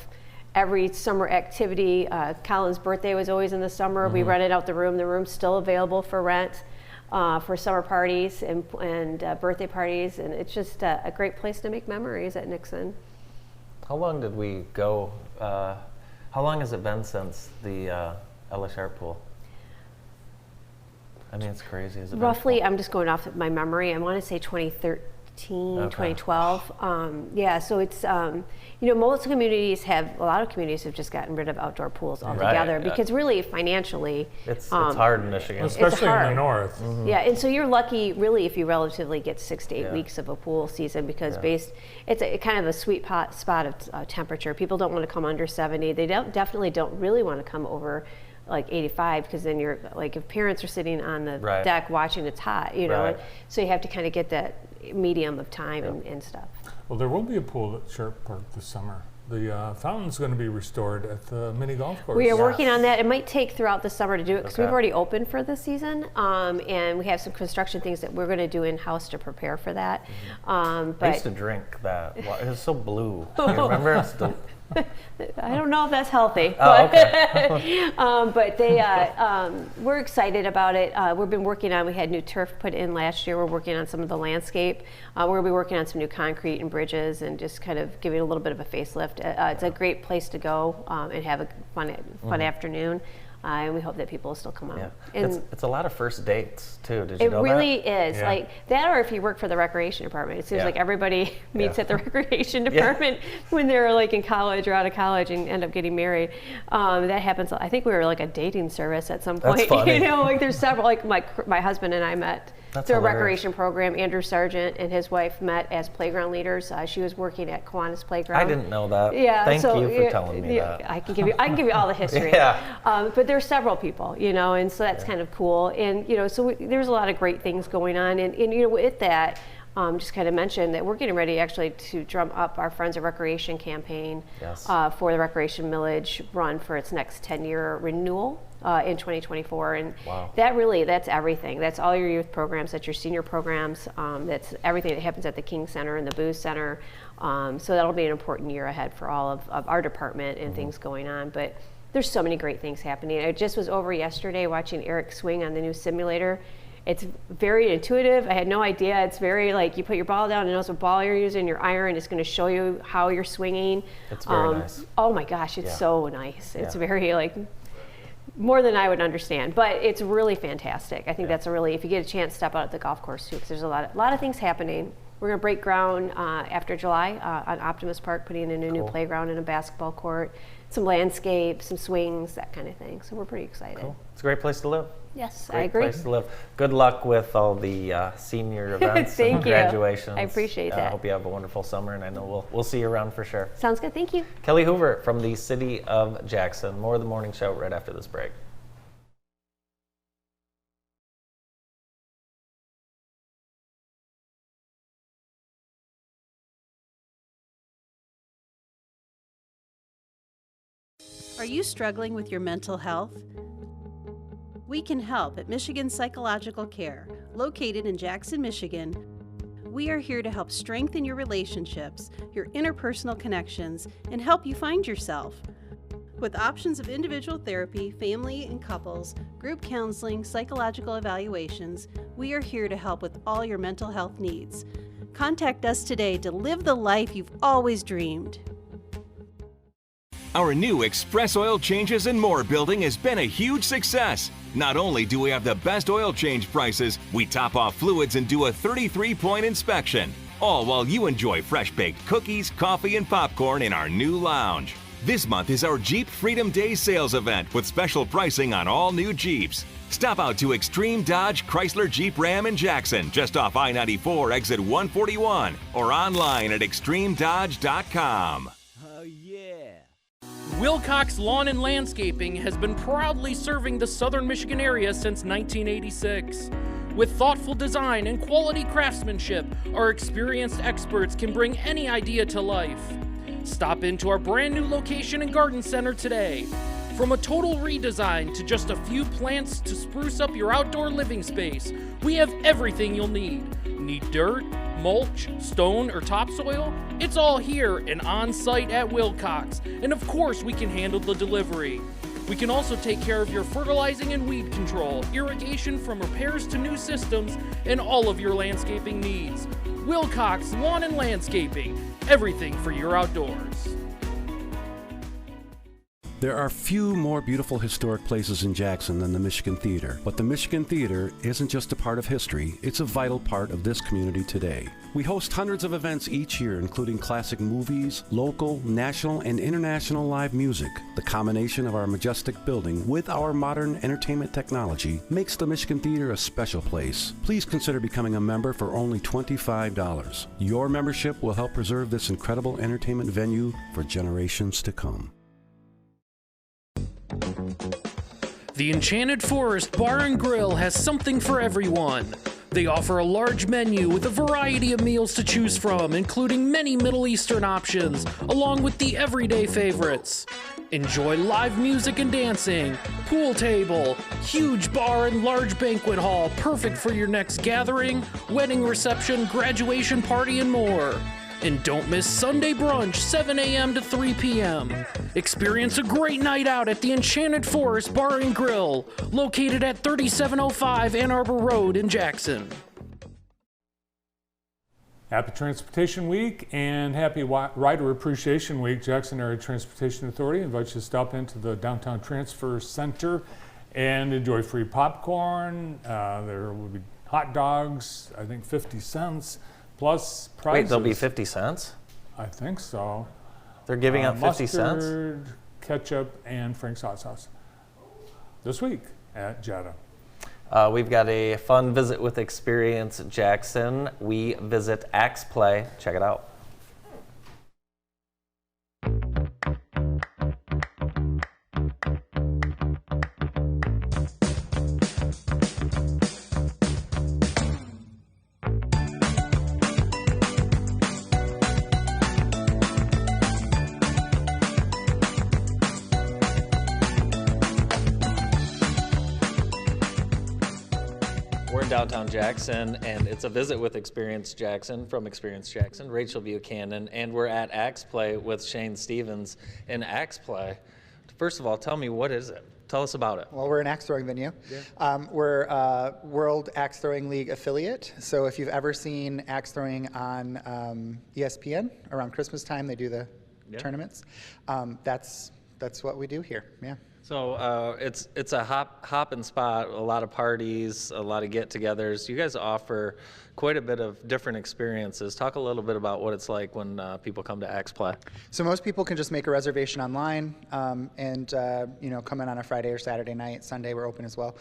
every summer activity. Colin's birthday was always in the summer. We rented out the room. The room's still available for rent for summer parties and birthday parties, and it's just a great place to make memories at Nixon. How long did we go? How long has it been since the Ella Sharp pool? I mean, it's crazy. Has it been Roughly, I'm just going off of my memory. I want to say 2013, 2012. So it's, most communities a lot of communities have just gotten rid of outdoor pools altogether because really financially, it's hard in Michigan. Especially in the north. Yeah, and so you're lucky really if you relatively get 6 to 8 weeks of a pool season because it's kind of a sweet spot of temperature. People don't want to come under 70. They definitely don't really want to come over like 85 because then you're like if parents are sitting on the deck watching it's hot, so you have to kind of get that medium of time and stuff. Well, there will be a pool at Sharp Park this summer. The fountain's going to be restored at the mini golf course. We are working on that. It might take throughout the summer to do it because we've already opened for this season, and we have some construction things that we're going to do in-house to prepare for that. I used to drink that. It was so blue. You remember? I don't know if that's healthy, but we're excited about it. We've been working on, we had new turf put in last year. We're working on some of the landscape. We're going to be working on some new concrete and bridges and just kind of giving a little bit of a facelift. It's a great place to go and have a fun afternoon. And we hope that people will still come out. Yeah. And it's a lot of first dates too. Did you know that? It really is. Yeah. Like that, or if you work for the recreation department, it seems like everybody meets at the recreation department when they're like in college or out of college and end up getting married. That happens. I think we were like a dating service at some point. That's funny. Like there's several. Like my husband and I met through a recreation program. Andrew Sargent and his wife met as playground leaders. She was working at Kiwanis Playground. I didn't know that. Yeah. Thank you for telling me that. I can give you all the history. But there's several people, and so that's kind of cool. And so there's a lot of great things going on. And with that, just kind of mention that we're getting ready actually to drum up our Friends of Recreation campaign for the Recreation Millage run for its next 10-year renewal in 2024. And that's everything. That's all your youth programs, that's your senior programs, that's everything that happens at the King Center and the Booze Center. So that'll be an important year ahead for all of our department and things going on. But there's so many great things happening. I just was over yesterday watching Eric swing on the new simulator. It's very intuitive. I had no idea. It's very like you put your ball down and knows what ball you're using, your iron. It's going to show you how you're swinging. It's very nice. Oh my gosh, it's so nice. It's very like more than I would understand, but it's really fantastic. I think that's if you get a chance, step out at the golf course too, because there's a lot of things happening. We're going to break ground after July on Optimus Park, putting in a new playground and a basketball court, some landscape, some swings, that kind of thing. So we're pretty excited. Cool. It's a great place to live. Yes, great I agree. Place to live. Good luck with all the senior events and graduations. I appreciate that. I hope you have a wonderful summer, and I know we'll see you around for sure. Sounds good. Thank you. Kelly Hoover from the City of Jackson. More of the morning show right after this break. Are you struggling with your mental health? We can help at Michigan Psychological Care, located in Jackson, Michigan. We are here to help strengthen your relationships, your interpersonal connections, and help you find yourself. With options of individual therapy, family and couples, group counseling, psychological evaluations, we are here to help with all your mental health needs. Contact us today to live the life you've always dreamed. Our new Express Oil Changes and More building has been a huge success. Not only do we have the best oil change prices, we top off fluids and do a 33-point inspection. All while you enjoy fresh-baked cookies, coffee, and popcorn in our new lounge. This month is our Jeep Freedom Day sales event with special pricing on all new Jeeps. Stop out to Extreme Dodge Chrysler Jeep Ram in Jackson, just off I-94 exit 141, or online at extremedodge.com. Oh yeah! Wilcox Lawn and Landscaping has been proudly serving the southern Michigan area since 1986. With thoughtful design and quality craftsmanship, our experienced experts can bring any idea to life. Stop into our brand new location and garden center today. From a total redesign to just a few plants to spruce up your outdoor living space, we have everything you'll need. Need dirt, mulch, stone, or topsoil? It's all here and on site at Wilcox. And of course, we can handle the delivery. We can also take care of your fertilizing and weed control, irrigation from repairs to new systems, and all of your landscaping needs. Wilcox Lawn and Landscaping, everything for your outdoors. There are few more beautiful historic places in Jackson than the Michigan Theater, but the Michigan Theater isn't just a part of history, it's a vital part of this community today. We host hundreds of events each year, including classic movies, local, national, and international live music. The combination of our majestic building with our modern entertainment technology makes the Michigan Theater a special place. Please consider becoming a member for only $25. Your membership will help preserve this incredible entertainment venue for generations to come. The Enchanted Forest Bar and Grill has something for everyone. They offer a large menu with a variety of meals to choose from, including many Middle Eastern options, along with the everyday favorites. Enjoy live music and dancing, pool table, huge bar and large banquet hall, perfect for your next gathering, wedding reception, graduation party, and more. And don't miss Sunday brunch, 7 a.m. to 3 p.m. Experience a great night out at the Enchanted Forest Bar and Grill, located at 3705 Ann Arbor Road in Jackson. Happy Transportation Week and happy Rider Appreciation Week. Jackson Area Transportation Authority invites you to stop into the Downtown Transfer Center and enjoy free popcorn. There will be hot dogs, I think 50 cents. Plus prizes. Wait, there'll be 50 cents? I think so. They're giving out 50 cents? Mustard, ketchup, and Frank's hot sauce this week at Jetta. We've got a fun visit with Experience Jackson. We visit Axe Play. Check it out. Downtown Jackson, and it's a visit with Experience Jackson from Experience Jackson, Rachel Buchanan, and we're at Axe Play with Shane Stevens. In Axe Play, first of all, tell me, what is it? Tell us about it. Well, we're an axe throwing venue. Yeah. We're a World Axe Throwing League affiliate. So if you've ever seen axe throwing on ESPN around Christmas time, they do the tournaments. That's what we do here. Yeah. So it's a hop and spot, a lot of parties, a lot of get-togethers. You guys offer quite a bit of different experiences. Talk a little bit about what it's like when people come to Axe Play. So most people can just make a reservation online and come in on a Friday or Saturday night. Sunday we're open as well.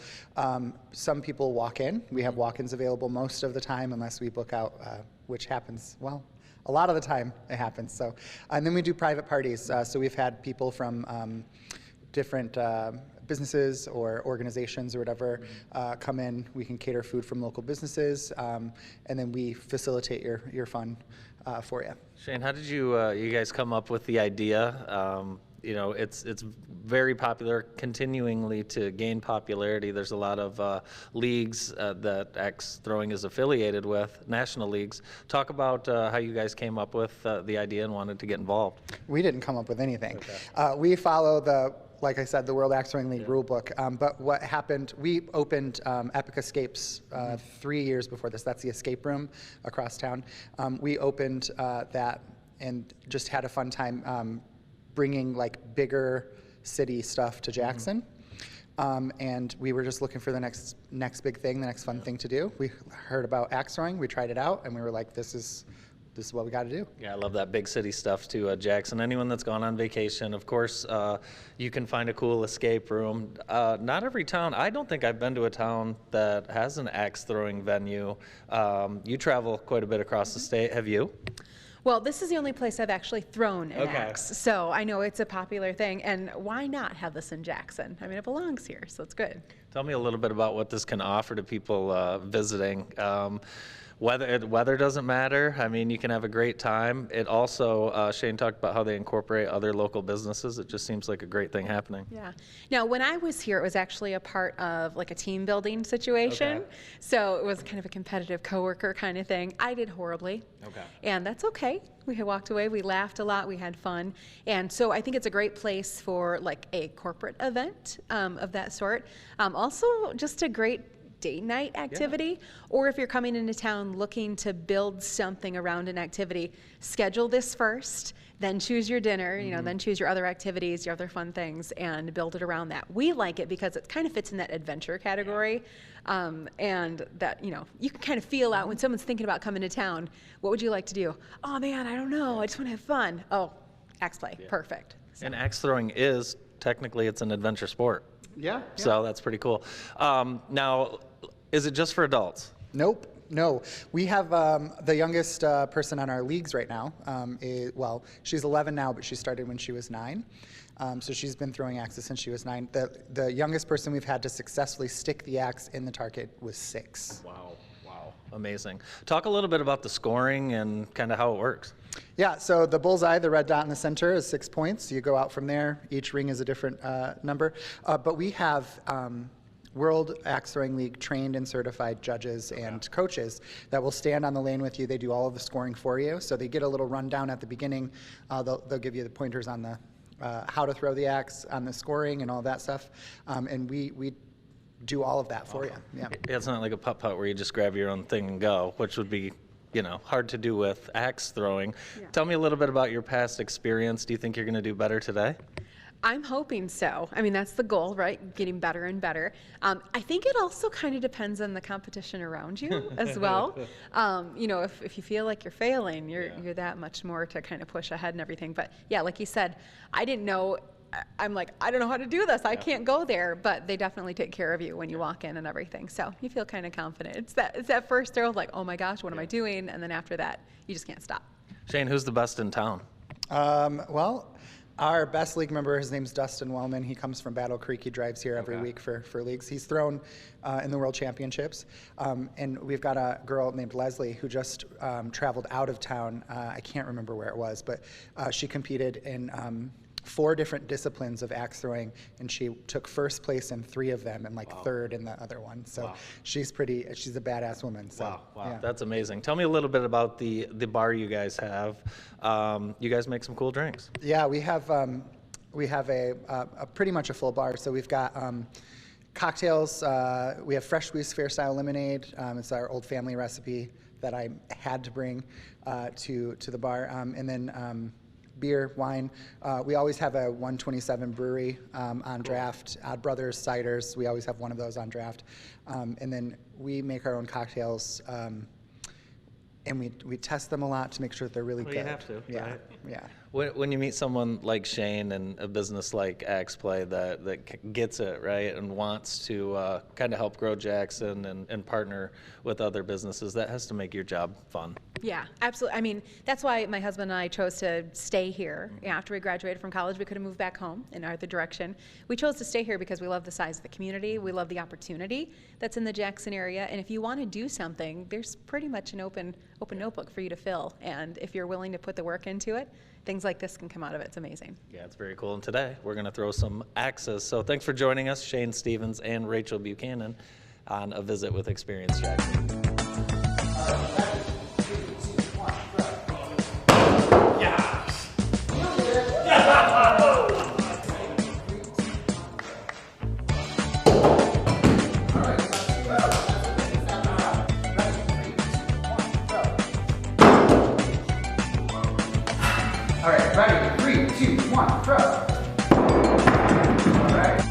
Some people walk in. We have walk-ins available most of the time unless we book out, which happens, well, a lot of the time it happens. So, and then we do private parties. So we've had people from different businesses or organizations or whatever come in. We can cater food from local businesses, and then we facilitate your fun for you. Shane, how did you guys come up with the idea? you know, it's very popular, continuingly to gain popularity. There's a lot of leagues that Axe Throwing is affiliated with, national leagues. Talk about how you guys came up with the idea and wanted to get involved. We didn't come up with anything. We follow like I said, the World Axe Throwing League rule book. But what happened, we opened Epic Escapes 3 years before this. That's the escape room across town. We opened that and just had a fun time bringing like bigger city stuff to Jackson. And we were just looking for the next big thing, the next fun thing to do. We heard about axe throwing, we tried it out, and we were like, this is what we got to do. Yeah, I love that big city stuff too, Jackson. Anyone that's gone on vacation, of course, you can find a cool escape room. Not every town, I don't think I've been to a town that has an axe throwing venue. You travel quite a bit across the state, have you? Well, this is the only place I've actually thrown an axe, so I know it's a popular thing, and why not have this in Jackson? I mean, it belongs here, so it's good. Tell me a little bit about what this can offer to people visiting. Weather doesn't matter. I mean, you can have a great time. It also, Shane talked about how they incorporate other local businesses. It just seems like a great thing happening. Yeah. Now, when I was here, it was actually a part of like a team building situation. Okay. So it was kind of a competitive coworker kind of thing. I did horribly. Okay. And that's okay. We had walked away, we laughed a lot, we had fun. And so I think it's a great place for like a corporate event of that sort. Also, just a great date night activity, or if you're coming into town looking to build something around an activity, schedule this first, then choose your dinner, you know, then choose your other activities, your other fun things, and build it around that. We like it because it kind of fits in that adventure category, and that, you know, you can kind of feel out when someone's thinking about coming to town, what would you like to do? Oh man, I don't know, I just want to have fun. Oh, axe play, perfect. And axe throwing is, technically, it's an adventure sport. Yeah. So that's pretty cool. Now, is it just for adults? Nope. No, we have the youngest person on our leagues right now. Well, she's 11 now, but she started when she was 9. So she's been throwing axes since she was 9. The youngest person we've had to successfully stick the axe in the target was 6. Wow. Wow. Amazing. Talk a little bit about the scoring and kind of how it works. Yeah, so the bullseye, the red dot in the center, is 6 points. You go out from there. Each ring is a different number. But we have World Axe Throwing League trained and certified judges and coaches that will stand on the lane with you. They do all of the scoring for you. So they get a little rundown at the beginning. They'll give you the pointers on the how to throw the axe, on the scoring and all that stuff. And we do all of that for you. Yeah. It's not like a putt-putt where you just grab your own thing and go, which would be, you know, hard to do with axe throwing. Yeah. Tell me a little bit about your past experience. Do you think you're going to do better today? I'm hoping so. I mean, that's the goal, right? Getting better and better. I think it also kind of depends on the competition around you as well. You know, if you feel like you're failing, you're that much more to kind of push ahead and everything. But yeah, like you said, I didn't know. I'm like, I don't know how to do this. I can't go there. But they definitely take care of you when you walk in and everything. So you feel kind of confident. It's that first throw of like, oh my gosh, what am I doing? And then after that, you just can't stop. Shane, who's the best in town? Well, our best league member, his name's Dustin Wellman. He comes from Battle Creek. He drives here every week for leagues. He's thrown in the World Championships. And we've got a girl named Leslie who just traveled out of town. I can't remember where it was, but she competed in 4 different disciplines of axe throwing, and she took first place in 3 of them and like third in the other one. So she's a badass woman. So, Wow, yeah. that's amazing. Tell me a little bit about the bar you guys have. You guys make some cool drinks. Yeah, we have a pretty much a full bar. So we've got cocktails. We have fresh squeezed fair style lemonade. It's our old family recipe that I had to bring to the bar, and then beer, wine. We always have a 127 brewery on draft. Odd Brothers ciders. We always have one of those on draft, and then we make our own cocktails. And we test them a lot to make sure that they're really good. You have to, yeah, right? Yeah. When you meet someone like Shane and a business like Axe Play that gets it, right, and wants to kind of help grow Jackson and partner with other businesses, that has to make your job fun. Yeah, absolutely. I mean, that's why my husband and I chose to stay here. After we graduated from college, we could have moved back home in either direction. We chose to stay here because we love the size of the community. We love the opportunity that's in the Jackson area. And if you want to do something, there's pretty much an open notebook for you to fill. And if you're willing to put the work into it, things like this can come out of it. It's amazing. Yeah, it's very cool. And today we're going to throw some axes. So thanks for joining us, Shane Stevens and Rachel Buchanan, on a visit with Experience Jackson. All right, ready? 3, 2, 1, throw. All right.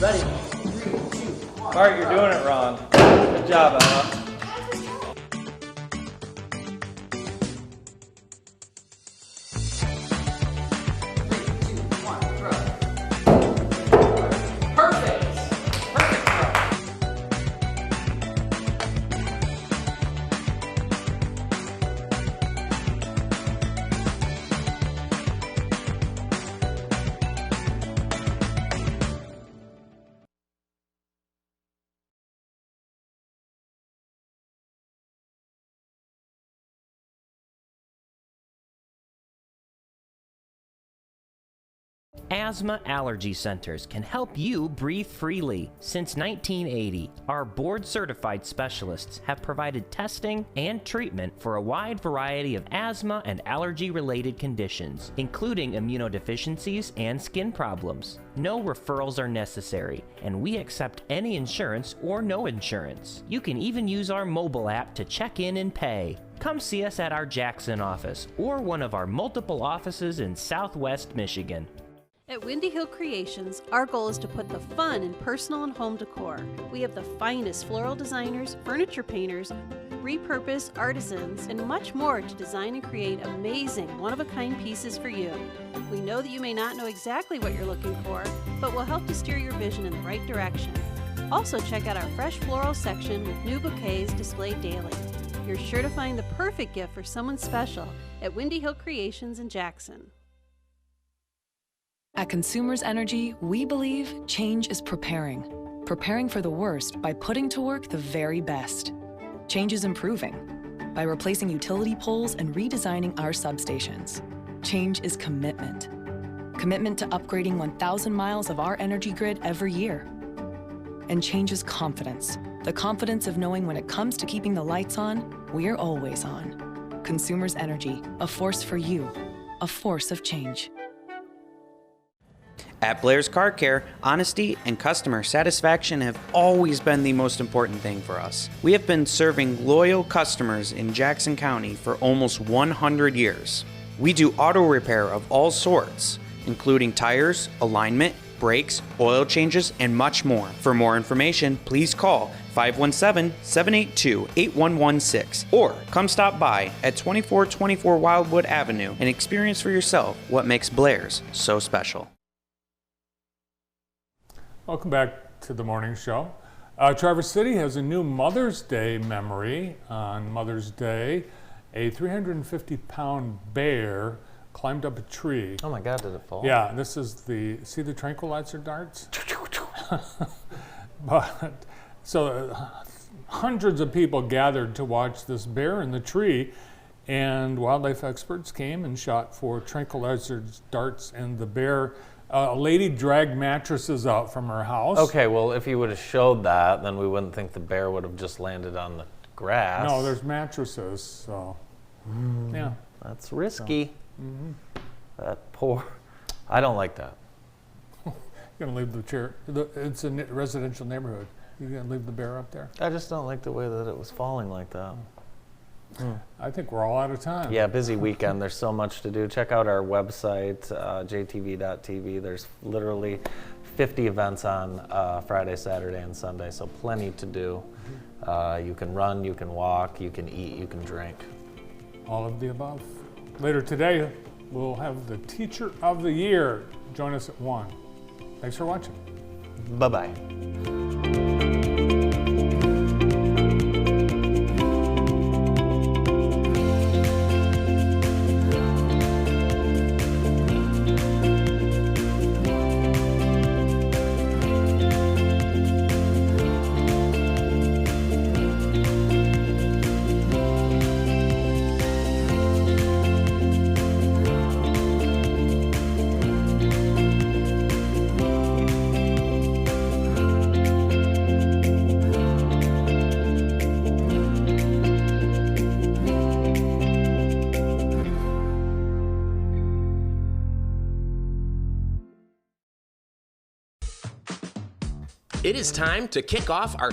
Ready? 3, 2, 1. Bart, you're doing it wrong. Good job, Emma. Asthma Allergy Centers can help you breathe freely. Since 1980, our board-certified specialists have provided testing and treatment for a wide variety of asthma and allergy-related conditions, including immunodeficiencies and skin problems. No referrals are necessary, and we accept any insurance or no insurance. You can even use our mobile app to check in and pay. Come see us at our Jackson office or one of our multiple offices in Southwest Michigan. At Windy Hill Creations, our goal is to put the fun in personal and home decor. We have the finest floral designers, furniture painters, repurposed artisans, and much more to design and create amazing, one-of-a-kind pieces for you. We know that you may not know exactly what you're looking for, but we'll help to steer your vision in the right direction. Also, check out our fresh floral section with new bouquets displayed daily. You're sure to find the perfect gift for someone special at Windy Hill Creations in Jackson. At Consumers Energy, we believe change is preparing for the worst by putting to work the very best. Change is improving by replacing utility poles and redesigning our substations. Change is commitment to upgrading 1,000 miles of our energy grid every year. And change is confidence, the confidence of knowing when it comes to keeping the lights on, we're always on. Consumers Energy, a force for you, a force of change. At Blair's Car Care, honesty and customer satisfaction have always been the most important thing for us. We have been serving loyal customers in Jackson County for almost 100 years. We do auto repair of all sorts, including tires, alignment, brakes, oil changes, and much more. For more information, please call 517-782-8116 or come stop by at 2424 Wildwood Avenue and experience for yourself what makes Blair's so special. Welcome back to the morning show. Traverse City has a new Mother's Day memory. On Mother's Day, a 350-pound bear climbed up a tree. Oh my God, did it fall? Yeah, this is see the tranquilizer darts? So hundreds of people gathered to watch this bear in the tree, and wildlife experts came and shot for tranquilizer darts, and the bear, a lady dragged mattresses out from her house. Okay, well, if you would have showed that, then we wouldn't think the bear would have just landed on the grass. No, there's mattresses, so yeah. That's risky. So, That poor, I don't like that. You're gonna leave the chair, it's a residential neighborhood. You're gonna leave the bear up there? I just don't like the way that it was falling like that. I think we're all out of time. Yeah, busy weekend. There's so much to do. Check out our website, jtv.tv. There's literally 50 events on Friday, Saturday, and Sunday, so plenty to do. You can run, you can walk, you can eat, you can drink. All of the above. Later today, we'll have the Teacher of the Year join us at 1. Thanks for watching. Bye-bye. It is time to kick off our